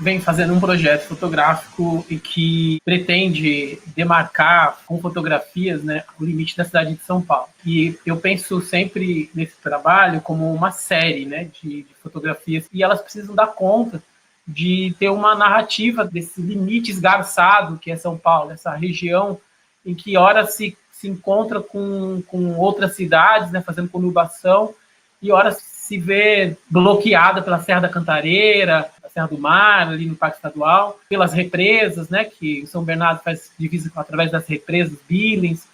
vem fazendo um projeto fotográfico e que pretende demarcar com fotografias, né, o limite da cidade de São Paulo. E eu penso sempre nesse trabalho como uma série, né, de fotografias, e elas precisam dar conta de ter uma narrativa desse limite esgarçado que é São Paulo, essa região em que ora se encontra com outras cidades, né, fazendo conurbação, e ora se vê bloqueada pela Serra da Cantareira, a Serra do Mar, ali no Parque Estadual, pelas represas, né, que São Bernardo faz divisa através das represas, Billings,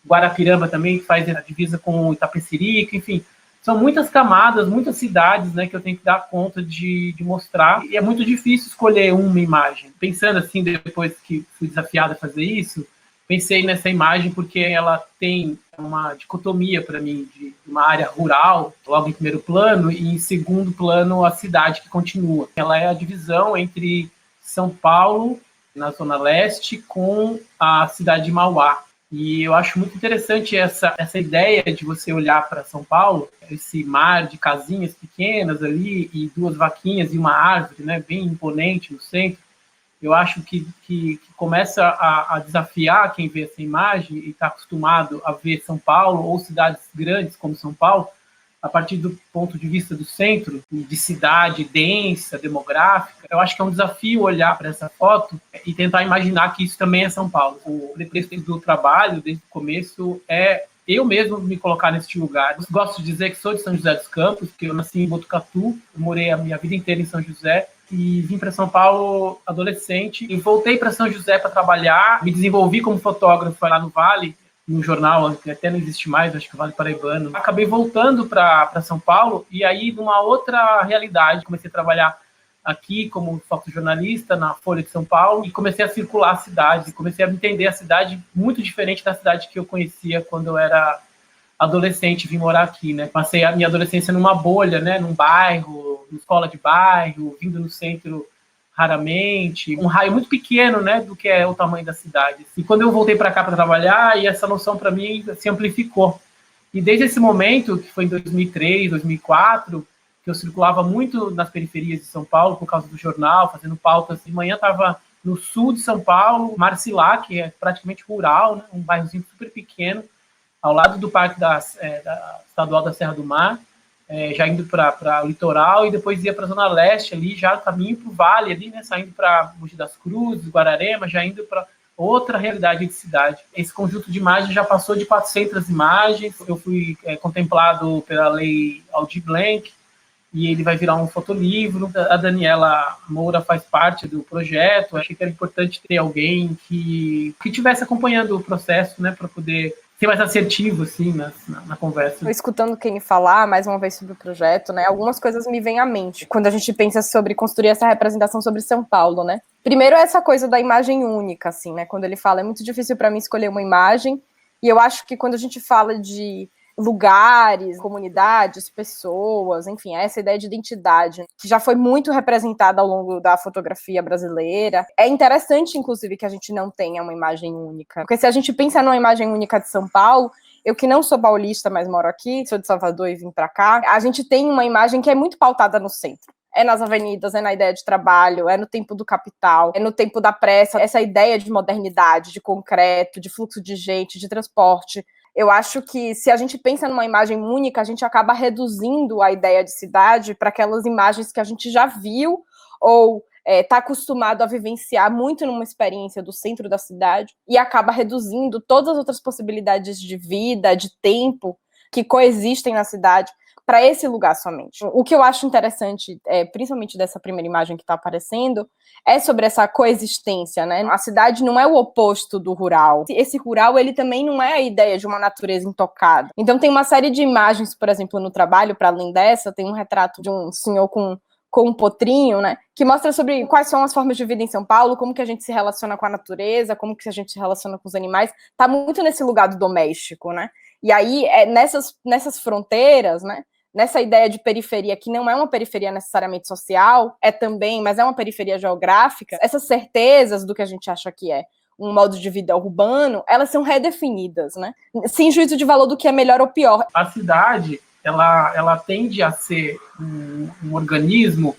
Guarapiramba também faz a divisa com Itapecerica, enfim. São muitas camadas, muitas cidades, né, que eu tenho que dar conta de mostrar, e é muito difícil escolher uma imagem. Pensando assim, depois que fui desafiada a fazer isso, pensei nessa imagem porque ela tem uma dicotomia para mim de uma área rural, logo em primeiro plano, e em segundo plano a cidade que continua. Ela é a divisão entre São Paulo, na Zona Leste, com a cidade de Mauá. E eu acho muito interessante essa ideia de você olhar para São Paulo, esse mar de casinhas pequenas ali, e duas vaquinhas e uma árvore, né, bem imponente no centro. Eu acho que começa a desafiar quem vê essa imagem e está acostumado a ver São Paulo ou cidades grandes como São Paulo, a partir do ponto de vista do centro, de cidade densa, demográfica. Eu acho que é um desafio olhar para essa foto e tentar imaginar que isso também é São Paulo. O pretexto do trabalho, desde o começo, é eu mesmo me colocar nesse lugar. Eu gosto de dizer que sou de São José dos Campos, porque eu nasci em Botucatu, morei a minha vida inteira em São José, e vim para São Paulo adolescente, e voltei para São José para trabalhar, me desenvolvi como fotógrafo lá no Vale, num jornal que até não existe mais, acho que o Vale Paraibano. Acabei voltando para São Paulo, e aí, numa outra realidade, comecei a trabalhar aqui como fotojornalista na Folha de São Paulo, e comecei a circular a cidade, comecei a entender a cidade muito diferente da cidade que eu conhecia quando eu era adolescente, vim morar aqui, né? Passei a minha adolescência numa bolha, né? Num bairro, numa escola de bairro, vindo no centro raramente, um raio muito pequeno, né, do que é o tamanho da cidade. E quando eu voltei para cá para trabalhar, e essa noção para mim se amplificou. E desde esse momento, que foi em 2003, 2004, que eu circulava muito nas periferias de São Paulo por causa do jornal, fazendo pautas. De manhã estava no sul de São Paulo, Marcilá, que é praticamente rural, né, um bairrozinho super pequeno, ao lado do Parque da Estadual da Serra do Mar, já indo para o litoral, e depois ia para a Zona Leste, ali, já caminho para o Vale, ali, né, saindo para Mogi das Cruzes, Guararema, já indo para outra realidade de cidade. Esse conjunto de imagens já passou de 400 imagens, eu fui contemplado pela Lei Aldir Blanc, e ele vai virar um fotolivro. A Daniela Moura faz parte do projeto. Achei que era importante ter alguém que estivesse acompanhando o processo, né, para poder ser mais assertivo, assim, na conversa. Estou escutando quem falar, mais uma vez, sobre o projeto, né? Algumas coisas me vêm à mente quando a gente pensa sobre construir essa representação sobre São Paulo, né? Primeiro, essa coisa da imagem única, assim, né? Quando ele fala, é muito difícil para mim escolher uma imagem, e eu acho que quando a gente fala de lugares, comunidades, pessoas, enfim, essa ideia de identidade, que já foi muito representada ao longo da fotografia brasileira. É interessante, inclusive, que a gente não tenha uma imagem única. Porque se a gente pensa numa imagem única de São Paulo, eu que não sou paulista, mas moro aqui, sou de Salvador e vim para cá, a gente tem uma imagem que é muito pautada no centro. É nas avenidas, é na ideia de trabalho, é no tempo do capital, é no tempo da pressa, essa ideia de modernidade, de concreto, de fluxo de gente, de transporte. Eu acho que se a gente pensa numa imagem única, a gente acaba reduzindo a ideia de cidade para aquelas imagens que a gente já viu ou está acostumado a vivenciar muito numa experiência do centro da cidade, e acaba reduzindo todas as outras possibilidades de vida, de tempo que coexistem na cidade para esse lugar somente. O que eu acho interessante, principalmente dessa primeira imagem que está aparecendo, é sobre essa coexistência, né? A cidade não é o oposto do rural. Esse rural, ele também não é a ideia de uma natureza intocada. Então tem uma série de imagens, por exemplo, no trabalho, para além dessa, tem um retrato de um senhor com um potrinho, né, que mostra sobre quais são as formas de vida em São Paulo, como que a gente se relaciona com a natureza, como que a gente se relaciona com os animais. Tá muito nesse lugar do doméstico, né? E aí, nessas fronteiras, né, nessa ideia de periferia, que não é uma periferia necessariamente social, também, mas é uma periferia geográfica, essas certezas do que a gente acha que é um modo de vida urbano, elas são redefinidas, né? Sem juízo de valor do que é melhor ou pior. A cidade, ela tende a ser um organismo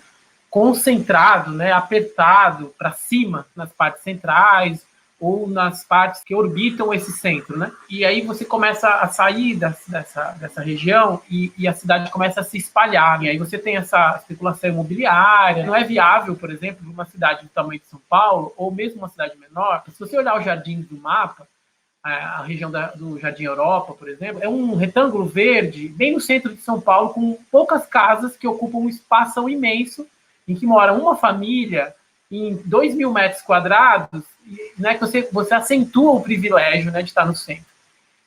concentrado, né, apertado para cima nas partes centrais ou nas partes que orbitam esse centro, né? E aí você começa a sair dessa região e a cidade começa a se espalhar. E aí você tem essa especulação imobiliária. Não é viável, por exemplo, uma cidade do tamanho de São Paulo, ou mesmo uma cidade menor. Se você olhar os jardins do mapa, a região do Jardim Europa, por exemplo, é um retângulo verde bem no centro de São Paulo, com poucas casas que ocupam um espaço imenso, em que mora uma família em 2.000 metros quadrados, né, que você acentua o privilégio, né, de estar no centro.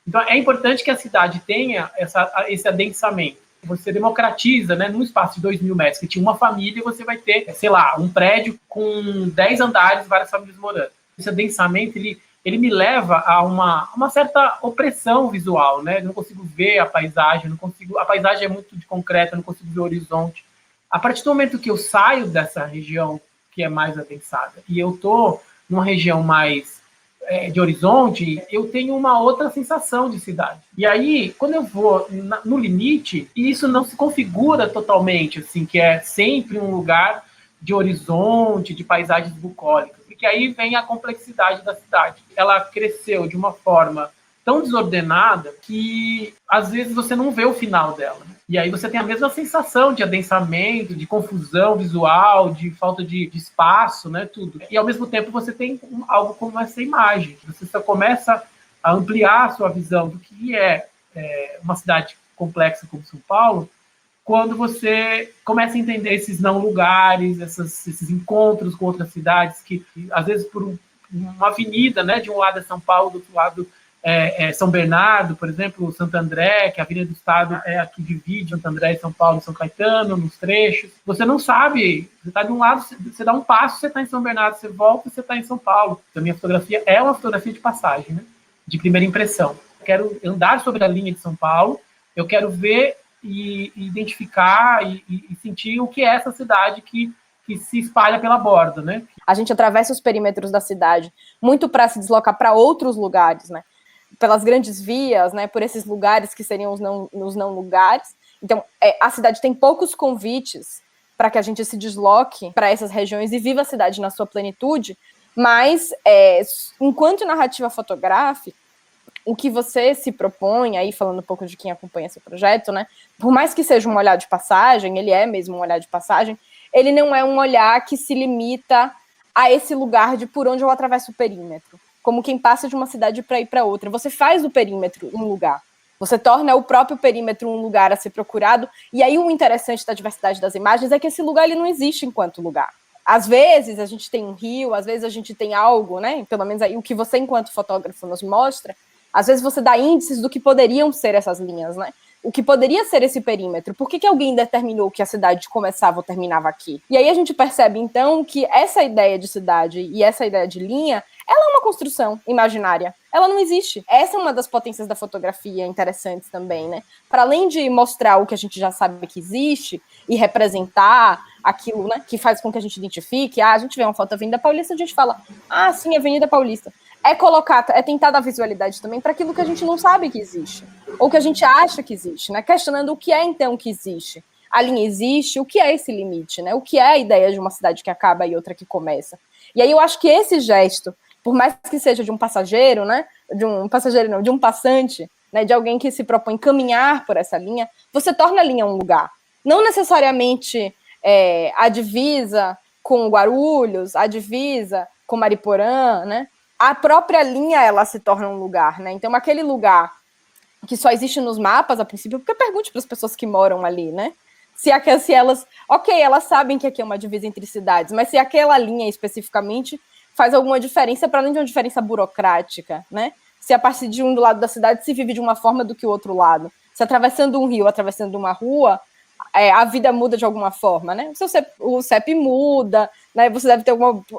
Então, é importante que a cidade tenha esse adensamento. Você democratiza, né, num espaço de 2.000 metros, que tinha uma família, você vai ter, sei lá, um prédio com 10 andares, várias famílias morando. Esse adensamento, ele me leva a uma certa opressão visual, né? Eu não consigo ver a paisagem, a paisagem é muito de concreto, eu não consigo ver o horizonte. A partir do momento que eu saio dessa região que é mais adensada e eu estou numa região mais de horizonte, eu tenho uma outra sensação de cidade. E aí, quando eu vou no limite, isso não se configura totalmente, assim, que é sempre um lugar de horizonte, de paisagens bucólicas, porque aí vem a complexidade da cidade. Ela cresceu de uma forma tão desordenada que às vezes você não vê o final dela. E aí você tem a mesma sensação de adensamento, de confusão visual, de falta de espaço, né, tudo. E ao mesmo tempo você tem algo como essa imagem. Você só começa a ampliar a sua visão do que é uma cidade complexa como São Paulo, quando você começa a entender esses não lugares, esses encontros com outras cidades, que às vezes por uma avenida, né, de um lado é São Paulo, do outro lado São Bernardo, por exemplo, Santo André, que a Avenida do Estado é a que divide Santo André, São Paulo e São Caetano, nos trechos. Você não sabe, você está de um lado, você dá um passo, você está em São Bernardo, você volta, você está em São Paulo. A minha fotografia é uma fotografia de passagem, né? De primeira impressão. Eu quero andar sobre a linha de São Paulo, eu quero ver e identificar e sentir o que é essa cidade que se espalha pela borda, né? A gente atravessa os perímetros da cidade muito para se deslocar para outros lugares, né? Pelas grandes vias, né, por esses lugares que seriam os não lugares. Então, a cidade tem poucos convites para que a gente se desloque para essas regiões e viva a cidade na sua plenitude, mas, enquanto narrativa fotográfica, o que você se propõe, aí falando um pouco de quem acompanha esse projeto, né, por mais que seja um olhar de passagem, ele é mesmo um olhar de passagem, ele não é um olhar que se limita a esse lugar de por onde eu atravesso o perímetro, como quem passa de uma cidade para ir para outra. Você faz do perímetro um lugar. Você torna o próprio perímetro um lugar a ser procurado. E aí o interessante da diversidade das imagens é que esse lugar ele não existe enquanto lugar. Às vezes a gente tem um rio, às vezes a gente tem algo, né? Pelo menos aí o que você, enquanto fotógrafo, nos mostra. Às vezes você dá índices do que poderiam ser essas linhas, né? O que poderia ser esse perímetro? Por que alguém determinou que a cidade começava ou terminava aqui? E aí a gente percebe, então, que essa ideia de cidade e essa ideia de linha, ela é uma construção imaginária. Ela não existe. Essa é uma das potências da fotografia interessantes também, né? Para além de mostrar o que a gente já sabe que existe e representar aquilo, né, que faz com que a gente identifique, a gente vê uma foto da Avenida Paulista, a gente fala, sim, Avenida Paulista. É tentar dar visualidade também para aquilo que a gente não sabe que existe, ou que a gente acha que existe, né? Questionando o que é então que existe. A linha existe, o que é esse limite, né? O que é a ideia de uma cidade que acaba e outra que começa. E aí eu acho que esse gesto, por mais que seja de um passageiro, né? De um passante, né? De alguém que se propõe caminhar por essa linha, você torna a linha um lugar. Não necessariamente a divisa com Guarulhos, a divisa com Mariporã, né? A própria linha, ela se torna um lugar, né? Então, aquele lugar que só existe nos mapas, a princípio, porque pergunte para as pessoas que moram ali, né? Se elas... Ok, elas sabem que aqui é uma divisa entre cidades, mas se aquela linha especificamente faz alguma diferença, para além de uma diferença burocrática, né? Se a partir de um do lado da cidade se vive de uma forma do que o outro lado. Se atravessando um rio, atravessando uma rua, a vida muda de alguma forma, né? O CEP muda, né? Você deve ter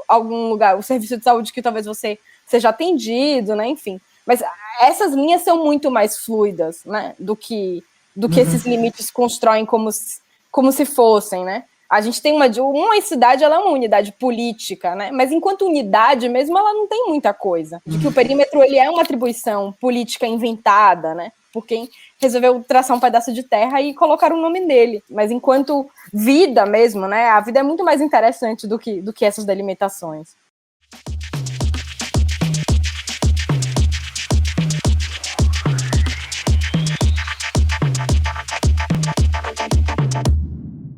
algum lugar, o serviço de saúde que talvez você seja atendido, né? Enfim. Mas essas linhas são muito mais fluidas, né? Do que esses limites constroem como se fossem, né? A gente tem uma cidade, ela é uma unidade política, né? Mas enquanto unidade mesmo, ela não tem muita coisa. De que o perímetro, ele é uma atribuição política inventada, né? por quem resolveu traçar um pedaço de terra e colocar um nome nele. Mas enquanto vida mesmo, né, a vida é muito mais interessante do que essas delimitações.